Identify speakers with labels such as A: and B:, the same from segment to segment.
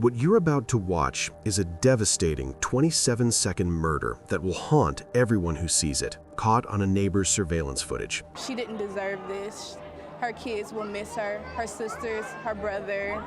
A: What you're about to watch is a devastating 27-second murder that will haunt everyone who sees it, caught on a neighbor's surveillance footage.
B: She didn't deserve this. Her kids will miss her, her sisters, her brother,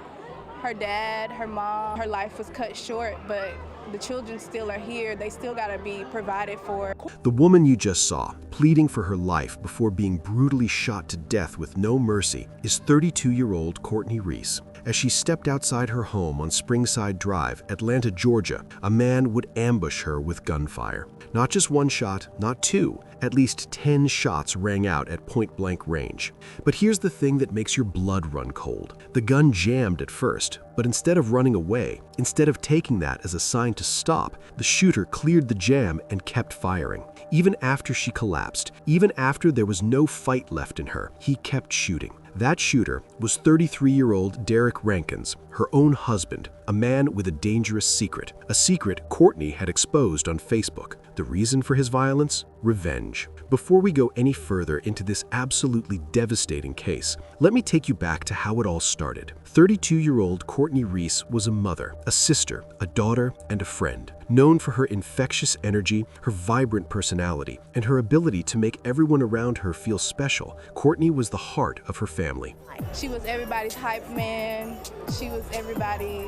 B: her dad, her mom. Her life was cut short, but the children still are here. They still gotta be provided for.
A: The woman you just saw, pleading for her life before being brutally shot to death with no mercy, is 32-year-old Courtney Reese. As she stepped outside her home on Springside Drive, Atlanta, Georgia, a man would ambush her with gunfire. Not just one shot, not two, at least 10 shots rang out at point-blank range. But here's the thing that makes your blood run cold. The gun jammed at first, but instead of running away, instead of taking that as a sign to stop, the shooter cleared the jam and kept firing. Even after she collapsed, even after there was no fight left in her, he kept shooting. That shooter was 33-year-old Derek Rankins, her own husband, a man with a dangerous secret, a secret Courtney had exposed on Facebook. The reason for his violence? Revenge. Before we go any further into this absolutely devastating case, let me take you back to how it all started. 32-year-old Courtney Reese was a mother, a sister, a daughter, and a friend. Known for her infectious energy, her vibrant personality, and her ability to make everyone around her feel special, Courtney was the heart of her family.
B: She was everybody's hype man. She was everybody's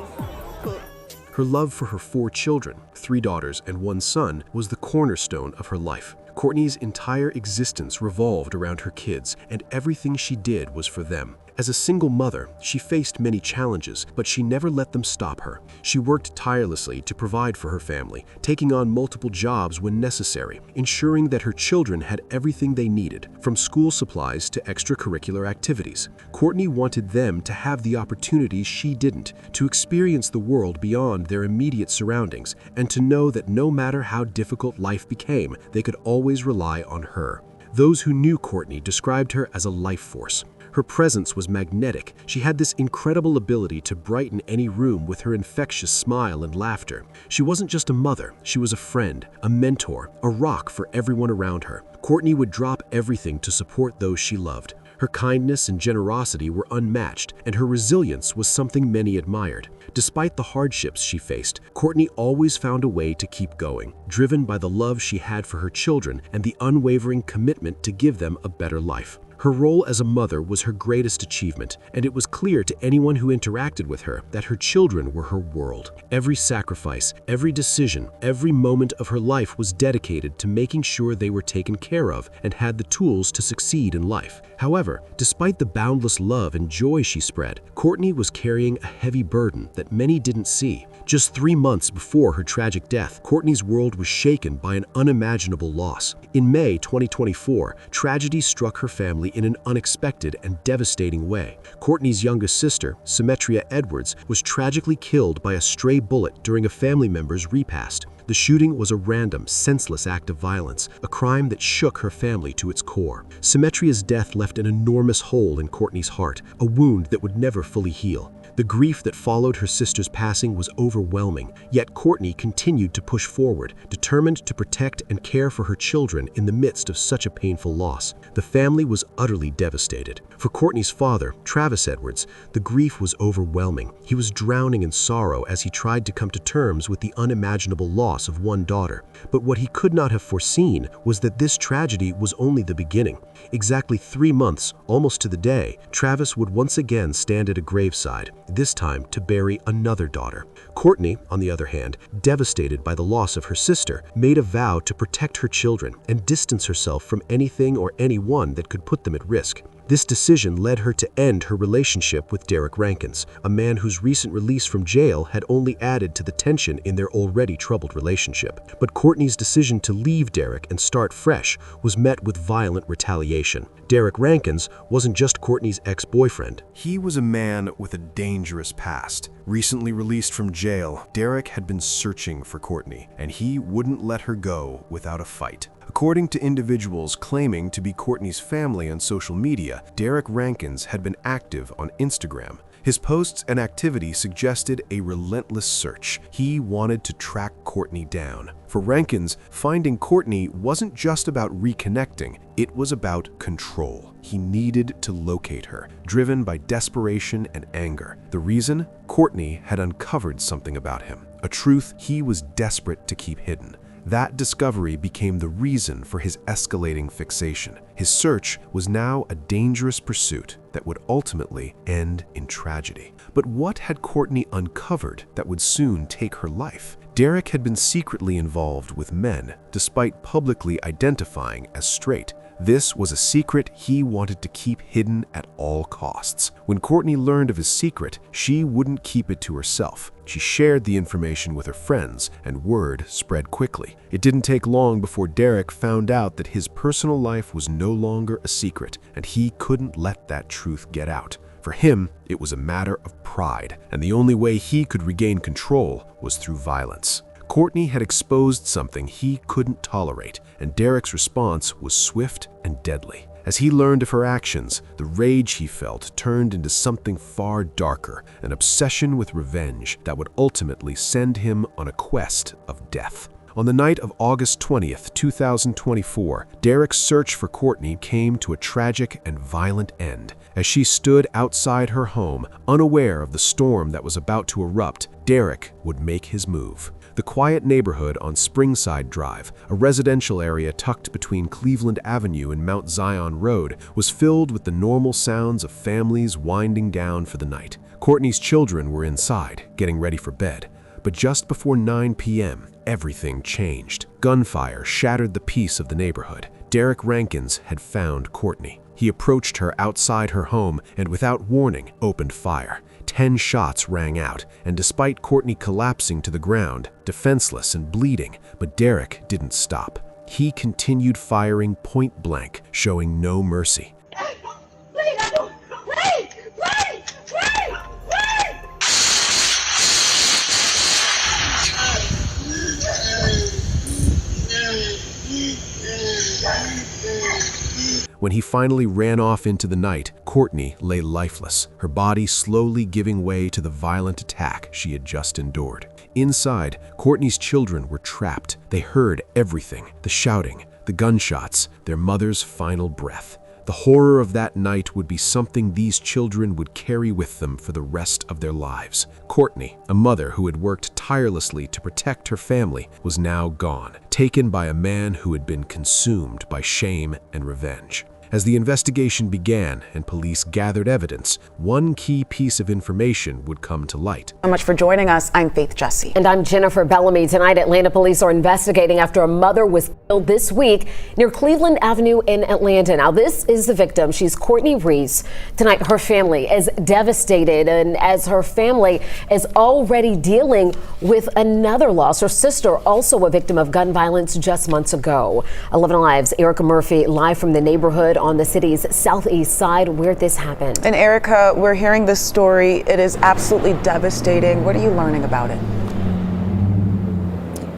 B: cook.
A: Her love for her 4 children, 3 daughters and 1 son, was the cornerstone of her life. Courtney's entire existence revolved around her kids, and everything she did was for them. As a single mother, she faced many challenges, but she never let them stop her. She worked tirelessly to provide for her family, taking on multiple jobs when necessary, ensuring that her children had everything they needed, from school supplies to extracurricular activities. Courtney wanted them to have the opportunities she didn't, to experience the world beyond their immediate surroundings, and to know that no matter how difficult life became, they could always rely on her. Those who knew Courtney described her as a life force. Her presence was magnetic. She had this incredible ability to brighten any room with her infectious smile and laughter. She wasn't just a mother, she was a friend, a mentor, a rock for everyone around her. Courtney would drop everything to support those she loved. Her kindness and generosity were unmatched, and her resilience was something many admired. Despite the hardships she faced, Courtney always found a way to keep going, driven by the love she had for her children and the unwavering commitment to give them a better life. Her role as a mother was her greatest achievement, and it was clear to anyone who interacted with her that her children were her world. Every sacrifice, every decision, every moment of her life was dedicated to making sure they were taken care of and had the tools to succeed in life. However, despite the boundless love and joy she spread, Courtney was carrying a heavy burden that many didn't see. Just 3 months before her tragic death, Courtney's world was shaken by an unimaginable loss. In May 2024, tragedy struck her family in an unexpected and devastating way. Courtney's youngest sister, Symetria Edwards, was tragically killed by a stray bullet during a family member's repast. The shooting was a random, senseless act of violence, a crime that shook her family to its core. Symetria's death left an enormous hole in Courtney's heart, a wound that would never fully heal. The grief that followed her sister's passing was overwhelming, yet Courtney continued to push forward, determined to protect and care for her children in the midst of such a painful loss. The family was utterly devastated. For Courtney's father, Travis Edwards, the grief was overwhelming. He was drowning in sorrow as he tried to come to terms with the unimaginable loss of 1 daughter. But what he could not have foreseen was that this tragedy was only the beginning. Exactly 3 months, almost to the day, Travis would once again stand at a graveside, this time to bury another daughter. Courtney, on the other hand, devastated by the loss of her sister, made a vow to protect her children and distance herself from anything or anyone that could put them at risk. This decision led her to end her relationship with Derek Rankins, a man whose recent release from jail had only added to the tension in their already troubled relationship. But Courtney's decision to leave Derek and start fresh was met with violent retaliation. Derek Rankins wasn't just Courtney's ex-boyfriend.
C: He was a man with a dangerous past. Recently released from jail, Derek had been searching for Courtney, and he wouldn't let her go without a fight. According to individuals claiming to be Courtney's family on social media, Derek Rankins had been active on Instagram. His posts and activity suggested a relentless search. He wanted to track Courtney down. For Rankins, finding Courtney wasn't just about reconnecting, it was about control. He needed to locate her, driven by desperation and anger. The reason? Courtney had uncovered something about him, a truth he was desperate to keep hidden. That discovery became the reason for his escalating fixation. His search was now a dangerous pursuit that would ultimately end in tragedy. But what had Courtney uncovered that would soon take her life? Derek had been secretly involved with men, despite publicly identifying as straight. This was a secret he wanted to keep hidden at all costs. When Courtney learned of his secret, she wouldn't keep it to herself. She shared the information with her friends, and word spread quickly. It didn't take long before Derek found out that his personal life was no longer a secret, and he couldn't let that truth get out. For him, it was a matter of pride, and the only way he could regain control was through violence. Courtney had exposed something he couldn't tolerate, and Derek's response was swift and deadly. As he learned of her actions, the rage he felt turned into something far darker, an obsession with revenge that would ultimately send him on a quest of death. On the night of August 20th, 2024, Derek's search for Courtney came to a tragic and violent end. As she stood outside her home, unaware of the storm that was about to erupt, Derek would make his move. The quiet neighborhood on Springside Drive, a residential area tucked between Cleveland Avenue and Mount Zion Road, was filled with the normal sounds of families winding down for the night. Courtney's children were inside, getting ready for bed. But just before 9 p.m., everything changed. Gunfire shattered the peace of the neighborhood. Derek Rankins had found Courtney. He approached her outside her home and, without warning, opened fire. 10 shots rang out, and despite Courtney collapsing to the ground, defenseless and bleeding, but Derek didn't stop. He continued firing point blank, showing no mercy. When he finally ran off into the night, Courtney lay lifeless, her body slowly giving way to the violent attack she had just endured. Inside, Courtney's children were trapped. They heard everything: the shouting, the gunshots, their mother's final breath. The horror of that night would be something these children would carry with them for the rest of their lives. Courtney, a mother who had worked tirelessly to protect her family, was now gone, taken by a man who had been consumed by shame and revenge. As the investigation began and police gathered evidence, one key piece of information would come to light.
D: So much for joining us. I'm Faith Jesse.
E: And I'm Jennifer Bellamy. Tonight, Atlanta police are investigating after a mother was killed this week near Cleveland Avenue in Atlanta. Now, this is the victim. She's Courtney Reese. Tonight, her family is devastated, and as her family is already dealing with another loss. Her sister, also a victim of gun violence just months ago. 11 Alive's Erica Murphy live from the neighborhood on the city's southeast side where this happened.
D: And Erica, we're hearing this story. It is absolutely devastating. What are you learning about it?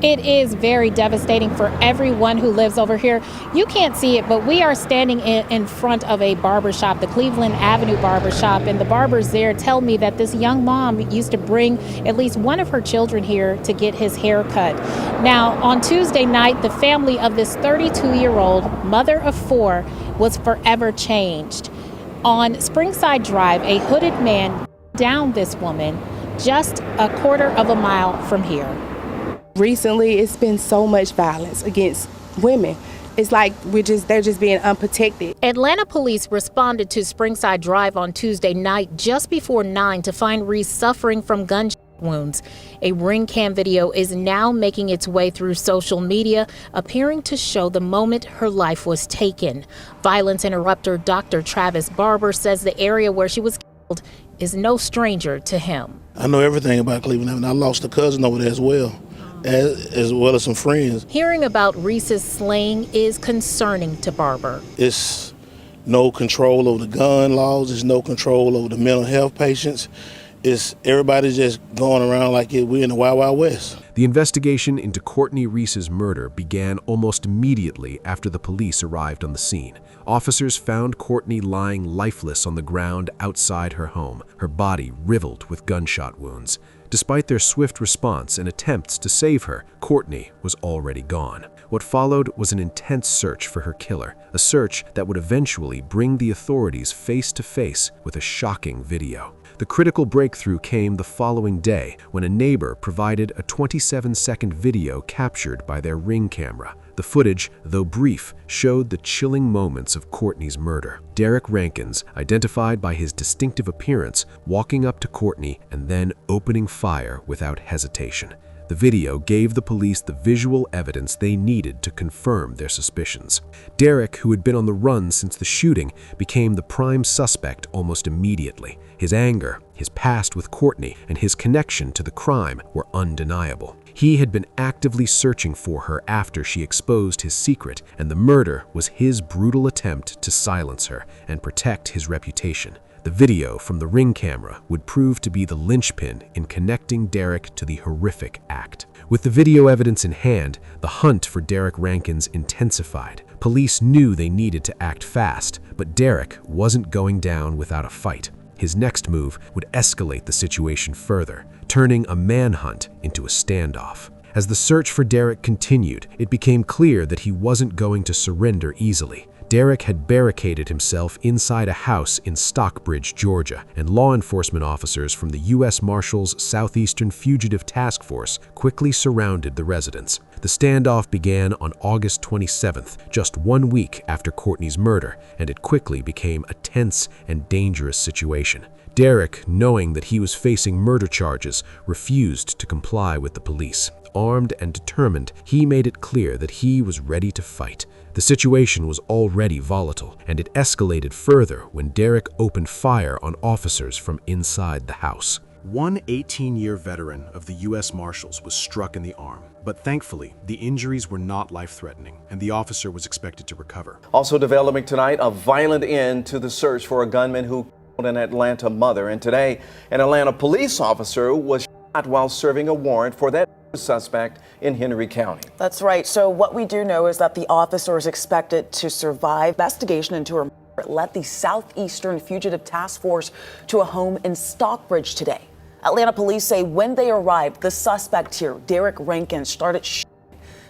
F: It is very devastating for everyone who lives over here. You can't see it, but we are standing in front of a barbershop, the Cleveland Avenue barbershop, and the barbers there tell me that this young mom used to bring at least one of her children here to get his hair cut. Now, on Tuesday night, the family of this 32-year-old mother of 4 was forever changed. On Springside Drive, a hooded man downed this woman just a quarter of a mile from here.
G: Recently, it's been so much violence against women. It's like they're just being unprotected.
F: Atlanta police responded to Springside Drive on Tuesday night just before 9 to find Reese suffering from gunshot wounds. A ring cam video is now making its way through social media, appearing to show the moment her life was taken. Violence interrupter Dr. Travis Barber says the area where she was killed is no stranger to him.
H: I know everything about Cleveland Avenue. I lost a cousin over there as well as some friends.
F: Hearing about Reese's slaying is concerning to Barber.
H: It's no control over the gun laws. There's no control over the mental health patients. it's everybody's just going around like we in the Wild Wild West.
A: The investigation into Courtney Reese's murder began almost immediately after the police arrived on the scene. Officers found Courtney lying lifeless on the ground outside her home, her body riddled with gunshot wounds. Despite their swift response and attempts to save her, Courtney was already gone. What followed was an intense search for her killer, a search that would eventually bring the authorities face to face with a shocking video. The critical breakthrough came the following day when a neighbor provided a 27-second video captured by their Ring camera. The footage, though brief, showed the chilling moments of Courtney's murder. Derek Rankins, identified by his distinctive appearance, walking up to Courtney and then opening fire without hesitation. The video gave the police the visual evidence they needed to confirm their suspicions. Derek, who had been on the run since the shooting, became the prime suspect almost immediately. His anger, his past with Courtney, and his connection to the crime were undeniable. He had been actively searching for her after she exposed his secret, and the murder was his brutal attempt to silence her and protect his reputation. The video from the Ring camera would prove to be the linchpin in connecting Derek to the horrific act. With the video evidence in hand, the hunt for Derek Rankins intensified. Police knew they needed to act fast, but Derek wasn't going down without a fight. His next move would escalate the situation further, turning a manhunt into a standoff. As the search for Derek continued, it became clear that he wasn't going to surrender easily. Derek had barricaded himself inside a house in Stockbridge, Georgia, and law enforcement officers from the U.S. Marshals Southeastern Fugitive Task Force quickly surrounded the residence. The standoff began on August 27th, just 1 week after Courtney's murder, and it quickly became a tense and dangerous situation. Derek, knowing that he was facing murder charges, refused to comply with the police. Armed and determined, he made it clear that he was ready to fight. The situation was already volatile, and it escalated further when Derek opened fire on officers from inside the house.
C: One 18-year veteran of the U.S. Marshals was struck in the arm, but thankfully, the injuries were not life-threatening, and the officer was expected to recover.
I: Also developing tonight, a violent end to the search for a gunman who killed an Atlanta mother. And today, an Atlanta police officer was shot while serving a warrant for that suspect in Henry County.
D: That's right. So what we do know is that the officer is expected to survive. Investigation into her murder led the Southeastern Fugitive Task Force to a home in Stockbridge today. Atlanta police say when they arrived, the suspect here, Derek Rankins, started shooting.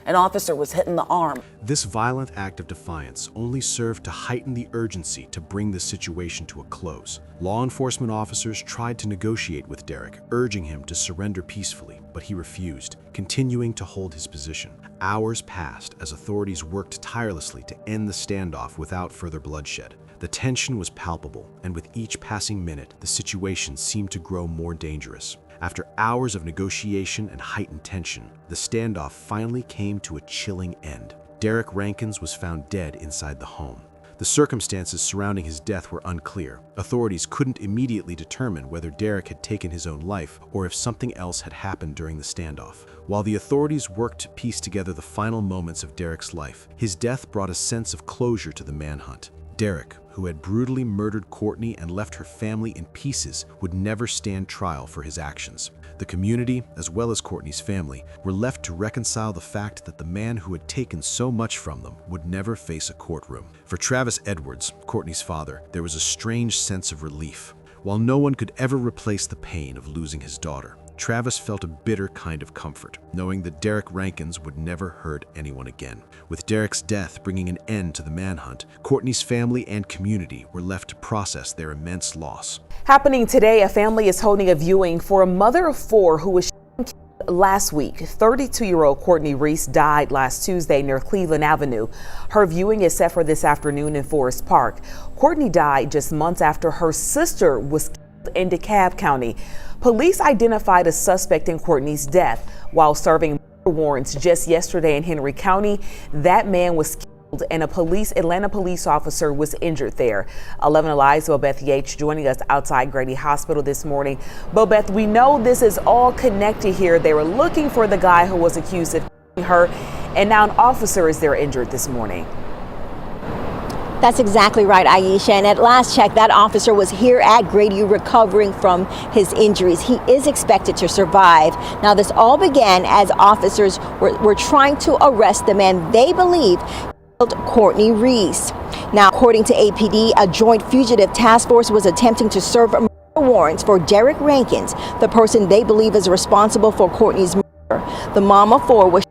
D: An officer was hit in the arm.
C: This violent act of defiance only served to heighten the urgency to bring the situation to a close. Law enforcement officers tried to negotiate with Derek, urging him to surrender peacefully, but he refused, continuing to hold his position. Hours passed as authorities worked tirelessly to end the standoff without further bloodshed. The tension was palpable, and with each passing minute, the situation seemed to grow more dangerous. After hours of negotiation and heightened tension, the standoff finally came to a chilling end. Derek Rankins was found dead inside the home. The circumstances surrounding his death were unclear. Authorities couldn't immediately determine whether Derek had taken his own life or if something else had happened during the standoff. While the authorities worked to piece together the final moments of Derek's life, his death brought a sense of closure to the manhunt. Derek, who had brutally murdered Courtney and left her family in pieces, would never stand trial for his actions. The community, as well as Courtney's family, were left to reconcile the fact that the man who had taken so much from them would never face a courtroom. For Travis Edwards, Courtney's father, there was a strange sense of relief. While no one could ever replace the pain of losing his daughter, Travis felt a bitter kind of comfort, knowing that Derek Rankins would never hurt anyone again. With Derek's death bringing an end to the manhunt, Courtney's family and community were left to process their immense loss.
D: Happening today, a family is holding a viewing for a mother of 4 who was killed last week. 32-year-old Courtney Reese died last Tuesday near Cleveland Avenue. Her viewing is set for this afternoon in Forest Park. Courtney died just months after her sister was killed in DeKalb County. Police identified a suspect in Courtney's death while serving warrants just yesterday in Henry County. That man was killed and Atlanta police officer was injured there. 11 Alive's Bobeth Yates joining us outside Grady Hospital this morning. Bobeth, we know this is all connected here. They were looking for the guy who was accused of killing her, and now an officer is there injured this morning.
J: That's exactly right, Aisha. And at last check, that officer was here at Grady recovering from his injuries. He is expected to survive. Now, this all began as officers were trying to arrest the man they believe killed Courtney Reese. Now, according to APD, a joint fugitive task force was attempting to serve murder warrants for Derek Rankins, the person they believe is responsible for Courtney's murder. The mom of four was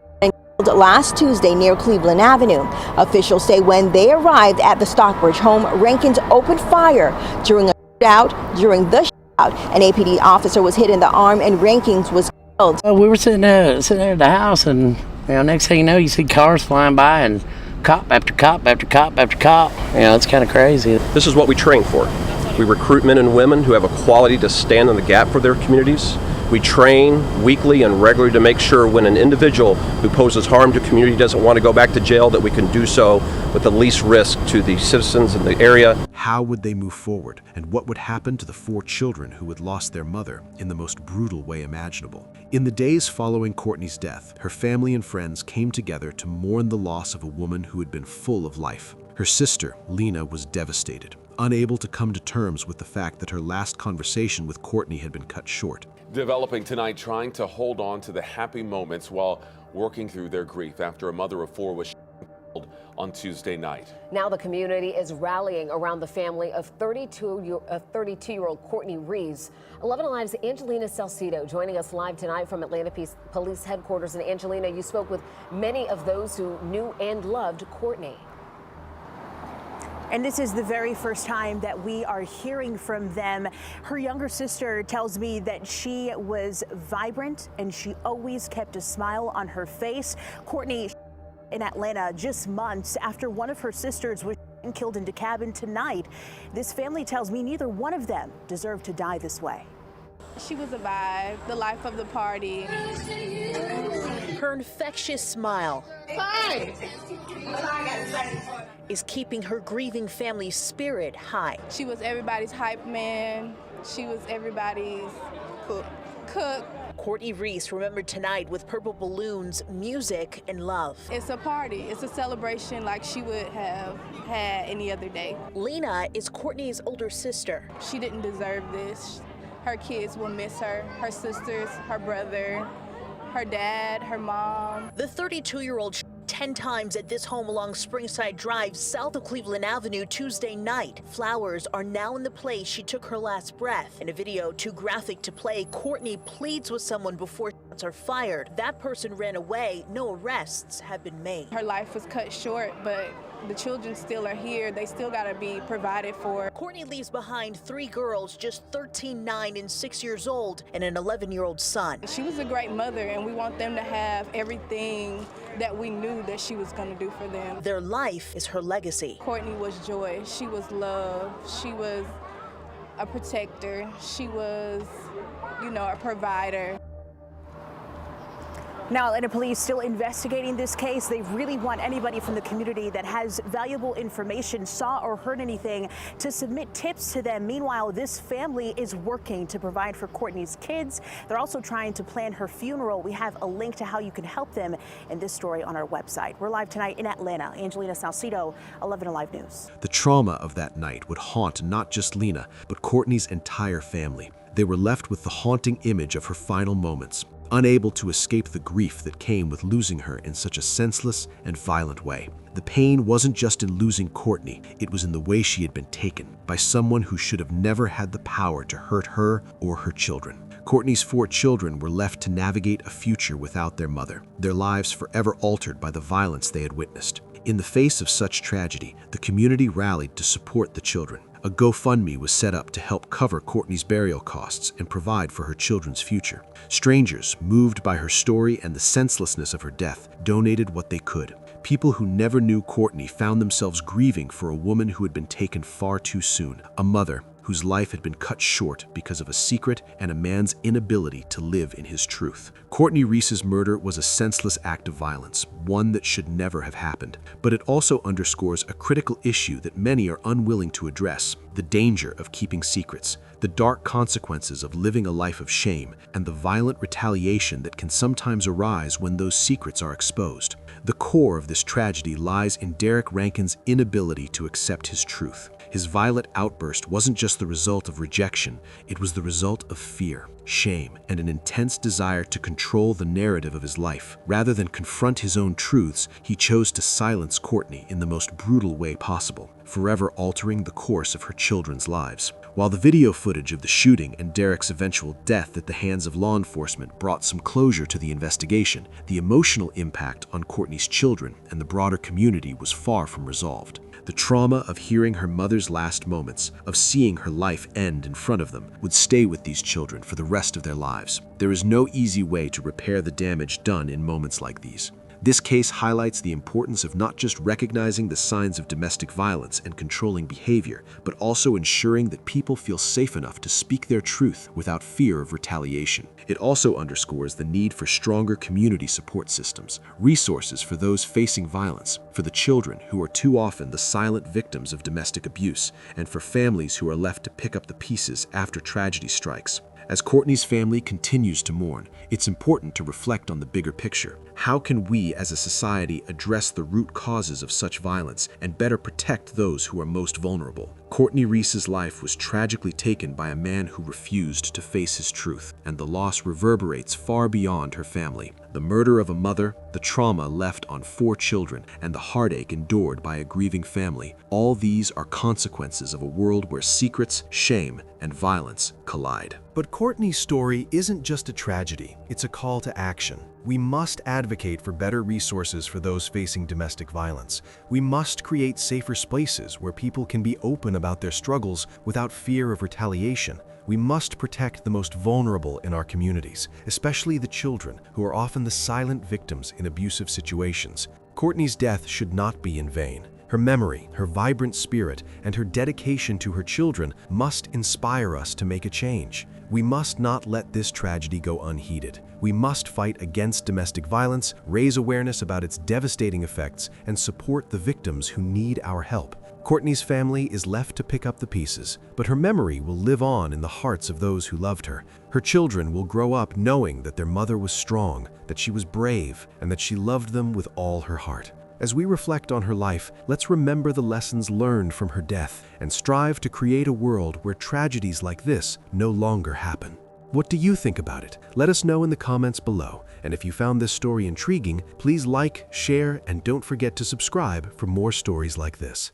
J: last Tuesday near Cleveland Avenue. Officials say when they arrived at the Stockbridge home, Rankins opened fire during a shootout. During the shootout, an APD officer was hit in the arm and Rankins was killed.
K: We were sitting there at the house, and next thing you know, you see cars flying by and cop after cop after cop after cop. It's kind of crazy.
L: This is what we train for. We recruit men and women who have a quality to stand in the gap for their communities. We train weekly and regularly to make sure when an individual who poses harm to community doesn't want to go back to jail, that we can do so with the least risk to the citizens in the area.
A: How would they move forward, and what would happen to the 4 children who had lost their mother in the most brutal way imaginable? In the days following Courtney's death, her family and friends came together to mourn the loss of a woman who had been full of life. Her sister, Lena, was devastated, unable to come to terms with the fact that her last conversation with Courtney had been cut short.
M: Developing tonight, trying to hold on to the happy moments while working through their grief after a mother of 4 was killed on Tuesday night.
E: Now the community is rallying around the family of 32-year-old Courtney Reese. 11 Alive's Angelina Salcido joining us live tonight from Atlanta Police Headquarters. And Angelina, you spoke with many of those who knew and loved Courtney.
N: And this is the very first time that we are hearing from them. Her younger sister tells me that she was vibrant and she always kept a smile on her face. Courtney in Atlanta just months after one of her sisters was killed in DeKalb. Tonight, this family tells me neither one of them deserved to die this way.
B: She was a vibe, the life of the party.
N: Her infectious smile is keeping her grieving family's spirit high.
B: She was everybody's hype man. She was everybody's cook.
N: Courtney Reese remembered tonight with purple balloons, music, and love.
B: It's a party. It's a celebration like she would have had any other day.
N: Lena is Courtney's older sister.
B: She didn't deserve this. Her kids will miss her, her sisters, her brother, her dad, her mom.
N: The 32-year-old 10 times at this home along Springside Drive, south of Cleveland Avenue, Tuesday night. Flowers are now in the place she took her last breath. In a video too graphic to play, Courtney pleads with someone before shots are fired. That person ran away. No arrests have been made.
B: Her life was cut short, but the children still are here. They still gotta be provided for.
N: Courtney leaves behind 3 girls, just 13, 9, and 6 years old, and an 11-year-old son.
B: She was a great mother, and we want them to have everything that we knew that she was gonna do for them.
N: Their life is her legacy.
B: Courtney was joy. She was love. She was a protector. She was, a provider.
N: Now, Atlanta police still investigating this case. They really want anybody from the community that has valuable information, saw or heard anything, to submit tips to them. Meanwhile, this family is working to provide for Courtney's kids. They're also trying to plan her funeral. We have a link to how you can help them in this story on our website. We're live tonight in Atlanta. Angelina Salcido, 11 Alive News.
A: The trauma of that night would haunt not just Lena, but Courtney's entire family. They were left with the haunting image of her final moments, unable to escape the grief that came with losing her in such a senseless and violent way. The pain wasn't just in losing Courtney, it was in the way she had been taken by someone who should have never had the power to hurt her or her children. Courtney's 4 children were left to navigate a future without their mother, their lives forever altered by the violence they had witnessed. In the face of such tragedy, the community rallied to support the children. A GoFundMe was set up to help cover Courtney's burial costs and provide for her children's future. Strangers, moved by her story and the senselessness of her death, donated what they could. People who never knew Courtney found themselves grieving for a woman who had been taken far too soon, a mother whose life had been cut short because of a secret and a man's inability to live in his truth. Courtney Reese's murder was a senseless act of violence, one that should never have happened. But it also underscores a critical issue that many are unwilling to address: the danger of keeping secrets, the dark consequences of living a life of shame, and the violent retaliation that can sometimes arise when those secrets are exposed. The core of this tragedy lies in Derek Rankin's inability to accept his truth. His violent outburst wasn't just the result of rejection, it was the result of fear, shame, and an intense desire to control the narrative of his life. Rather than confront his own truths, he chose to silence Courtney in the most brutal way possible, forever altering the course of her children's lives. While the video footage of the shooting and Derek's eventual death at the hands of law enforcement brought some closure to the investigation, the emotional impact on Courtney's children and the broader community was far from resolved. The trauma of hearing her mother's last moments, of seeing her life end in front of them, would stay with these children for the rest of their lives. There is no easy way to repair the damage done in moments like these. This case highlights the importance of not just recognizing the signs of domestic violence and controlling behavior, but also ensuring that people feel safe enough to speak their truth without fear of retaliation. It also underscores the need for stronger community support systems, resources for those facing violence, for the children who are too often the silent victims of domestic abuse, and for families who are left to pick up the pieces after tragedy strikes. As Courtney's family continues to mourn, it's important to reflect on the bigger picture. How can we as a society address the root causes of such violence and better protect those who are most vulnerable? Courtney Reese's life was tragically taken by a man who refused to face his truth, and the loss reverberates far beyond her family. The murder of a mother, the trauma left on 4 children, and the heartache endured by a grieving family, all these are consequences of a world where secrets, shame, and violence collide.
C: But Courtney's story isn't just a tragedy, it's a call to action. We must advocate for better resources for those facing domestic violence. We must create safer spaces where people can be open about their struggles without fear of retaliation. We must protect the most vulnerable in our communities, especially the children, who are often the silent victims in abusive situations. Courtney's death should not be in vain. Her memory, her vibrant spirit, and her dedication to her children must inspire us to make a change. We must not let this tragedy go unheeded. We must fight against domestic violence, raise awareness about its devastating effects, and support the victims who need our help. Courtney's family is left to pick up the pieces, but her memory will live on in the hearts of those who loved her. Her children will grow up knowing that their mother was strong, that she was brave, and that she loved them with all her heart. As we reflect on her life, let's remember the lessons learned from her death and strive to create a world where tragedies like this no longer happen. What do you think about it? Let us know in the comments below. And if you found this story intriguing, please like, share, and don't forget to subscribe for more stories like this.